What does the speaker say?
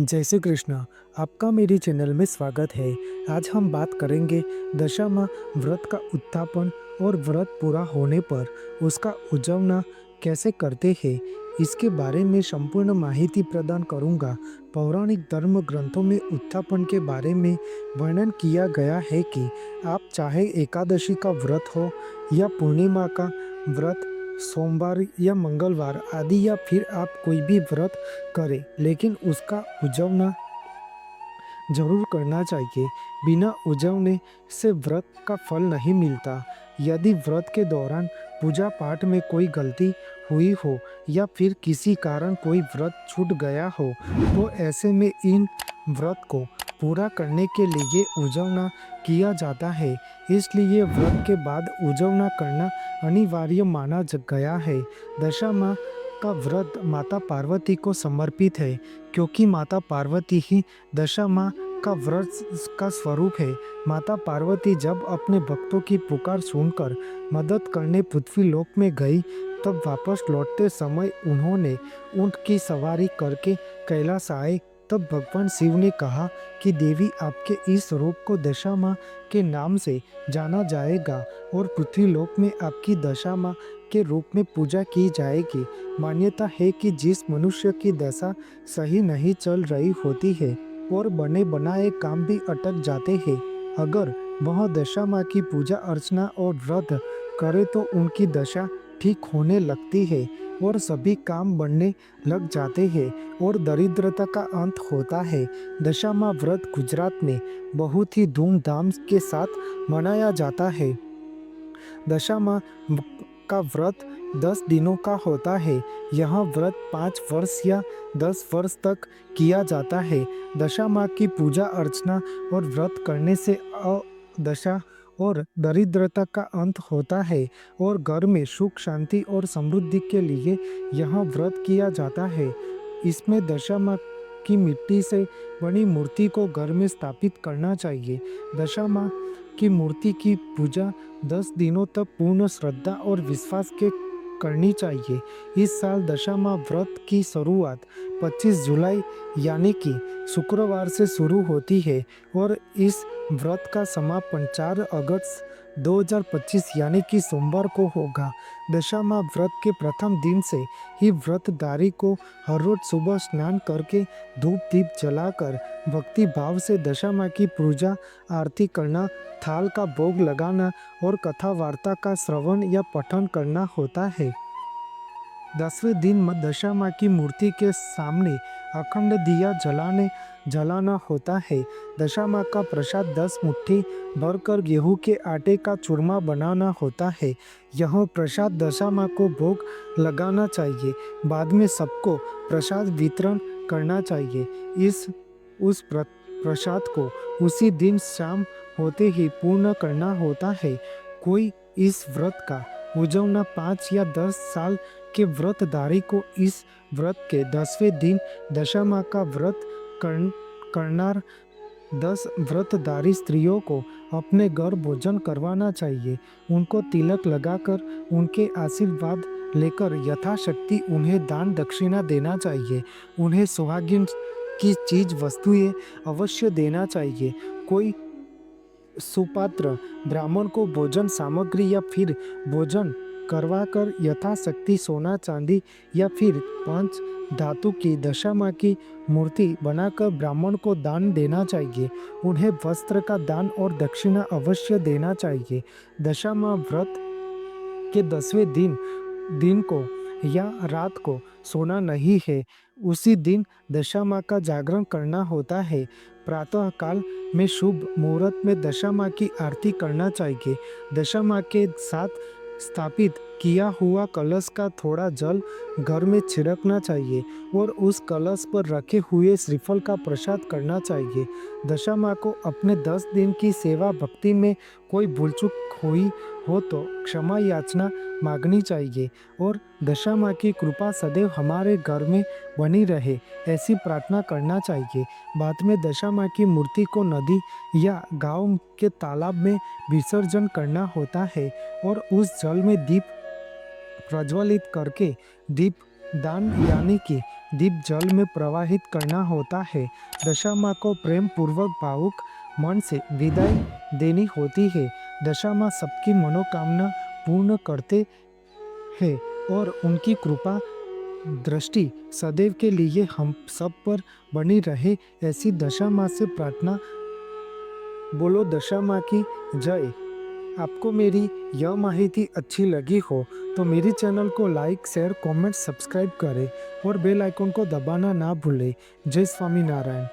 जय श्री कृष्ण। आपका मेरे चैनल में स्वागत है। आज हम बात करेंगे दशामा व्रत का उत्थापन और व्रत पूरा होने पर उसका उजवना कैसे करते हैं, इसके बारे में संपूर्ण माहिती प्रदान करूंगा। पौराणिक धर्म ग्रंथों में उत्थापन के बारे में वर्णन किया गया है कि आप चाहे एकादशी का व्रत हो या पूर्णिमा का व्रत, सोमवार या मंगलवार आदि, या फिर आप कोई भी व्रत करें, लेकिन उसका उजवना जरूर करना चाहिए। बिना उजवने से व्रत का फल नहीं मिलता। यदि व्रत के दौरान पूजा पाठ में कोई गलती हुई हो या फिर किसी कारण कोई व्रत छूट गया हो, तो ऐसे में इन व्रत को पूरा करने के लिए उजवना किया जाता है। इसलिए व्रत के बाद उजवना करना अनिवार्य माना गया है। दशामा का व्रत माता पार्वती को समर्पित है, क्योंकि माता पार्वती ही दशामा का व्रत का स्वरूप है। माता पार्वती जब अपने भक्तों की पुकार सुनकर मदद करने पृथ्वी लोक में गई, तब वापस लौटते समय उन्होंने ऊंट की सवारी करके कैलाश आए। तब भगवान शिव ने कहा कि देवी, आपके इस रूप को दशामा के नाम से जाना जाएगा और पृथ्वी लोक में आपकी दशामा के रूप में पूजा की जाएगी। मान्यता है कि जिस मनुष्य की दशा सही नहीं चल रही होती है और बने बनाए काम भी अटक जाते हैं, अगर वह दशामा की पूजा अर्चना और व्रत करे तो उनकी दशा ठीक होने लगती है और सभी काम बनने लग जाते हैं और दरिद्रता का अंत होता है। दशामा व्रत गुजरात में बहुत ही धूमधाम के साथ मनाया जाता है। दशामा का व्रत 10 दिनों का होता है। यह व्रत 5 वर्ष या 10 वर्ष तक किया जाता है। दशामा की पूजा अर्चना और व्रत करने से दशा और दरिद्रता का अंत होता है और घर में सुख शांति और समृद्धि के लिए यह व्रत किया जाता है। इसमें दशामा की मिट्टी से बनी मूर्ति को घर में स्थापित करना चाहिए। दशामा की मूर्ति की पूजा 10 दिनों तक पूर्ण श्रद्धा और विश्वास के करनी चाहिए। इस साल दशामा व्रत की शुरुआत 25 जुलाई यानी कि शुक्रवार से शुरू होती है और इस व्रत का समापन 4 अगस्त 2025 यानी कि सोमवार को होगा। दशामा व्रत के प्रथम दिन से ही व्रतधारी को हर रोज सुबह स्नान करके धूप दीप जलाकर भक्ति भाव से दशामा की पूजा आरती करना, थाल का भोग लगाना और कथा वार्ता का श्रवण या पठन करना होता है। 10वें दिन दशामा की मूर्ति के सामने अखंड दिया जलाना होता है। दशामा का प्रसाद 10 मुट्ठी भरकर गेहूं के आटे का चूरमा बनाना होता है। यह प्रसाद दशामा को भोग लगाना चाहिए। बाद में सबको प्रसाद वितरण करना चाहिए। उस प्रसाद को उसी दिन शाम होते ही पूर्ण करना होता है। कोई इस व्रत का उजवना 5 या 10 साल के व्रतधारी को इस व्रत के 10वें दिन दशामा का व्रत करनार 10 व्रतधारी स्त्रियों को अपने घर भोजन करवाना चाहिए। उनको तिलक लगाकर उनके आशीर्वाद लेकर यथाशक्ति उन्हें दान दक्षिणा देना चाहिए। उन्हें सुहागिन की चीज वस्तुएं अवश्य देना चाहिए। कोई सुपात्र ब्राह्मण को भोजन सामग्री या फिर भोजन करवाकर यथाशक्ति सोना चांदी या फिर पंच धातु की दशामा की मूर्ति बनाकर ब्राह्मण को दान देना चाहिए। उन्हें वस्त्र का दान और दक्षिणा अवश्य देना चाहिए। दशामा व्रत के 10वें दिन को या रात को सोना नहीं है। उसी दिन दशामा का जागरण करना होता है। प्रातः काल में शुभ मुहूर्त में दशामा की आरती करना चाहिए। दशामा के साथ स्थापित किया हुआ कलश का थोड़ा जल घर में छिड़कना चाहिए और उस कलश पर रखे हुए श्रीफल का प्रसाद करना चाहिए। दशामा को अपने 10 दिन की सेवा भक्ति में कोई भूल चूक हुई हो तो क्षमा याचना मांगनी चाहिए और दशामा की कृपा सदैव हमारे घर में बनी रहे, ऐसी प्रार्थना करना चाहिए। बाद में दशामा की मूर्ति को नदी या गांव के तालाब में विसर्जन करना होता है और उस जल में दीप प्रज्वलित करके दीप दान यानी कि दीप जल में प्रवाहित करना होता है। दशा माँ को प्रेम पूर्वक भावुक मन से विदाई देनी होती है। दशा माँ सबकी मनोकामना पूर्ण करते हैं और उनकी कृपा दृष्टि सदैव के लिए हम सब पर बनी रहे, ऐसी दशा माँ से प्रार्थना। बोलो दशा माँ की जय। आपको मेरी यह माहिती अच्छी लगी हो तो मेरी चैनल को लाइक, शेयर, कमेंट, सब्सक्राइब करें और बेल आइकन को दबाना ना भूलें। जय स्वामीनारायण।